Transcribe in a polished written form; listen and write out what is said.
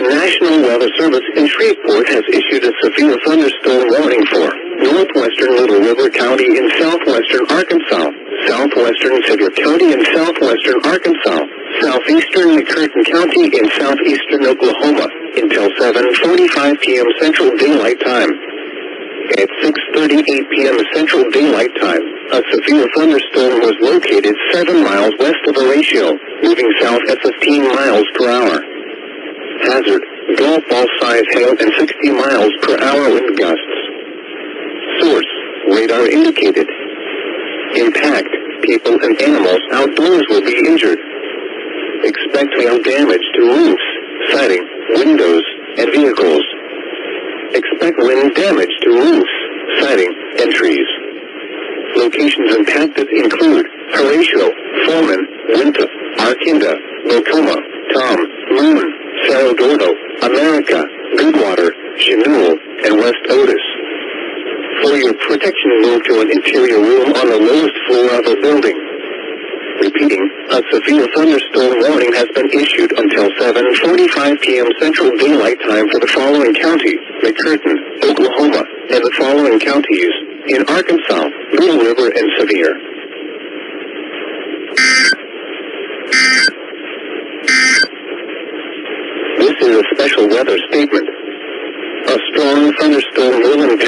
The National Weather Service in Shreveport has issued a severe thunderstorm warning for northwestern Little River County in southwestern Arkansas, southwestern Sevier County in southwestern Arkansas, southeastern McCurtain County in southeastern Oklahoma until 7:45 p.m. Central Daylight Time. At 6:38 p.m. Central Daylight Time, a severe thunderstorm was located 7 miles west of Horatio, moving south at 15 miles per hour. Hazard, golf ball size hail and 60 miles per hour wind gusts. Source, radar indicated. Impact, people and animals outdoors will be injured. Expect hail damage to roofs, siding, windows, and vehicles. Expect wind damage to roofs, siding, and trees. Locations impacted include Horatio, Foreman, Winthrop, Arkinda, Bocoma, Tom, Moon, Cerro Gordo, America, Goodwater, Chenul, and West Otis. For your protection, move to an interior room on the lowest floor of a building. Repeating, a severe thunderstorm warning has been issued until 7:45 p.m. Central Daylight Time for the following county, McCurtain, Oklahoma, and the following counties in Arkansas, Little River, and Sevier. This is a special weather statement. A strong thunderstorm will impact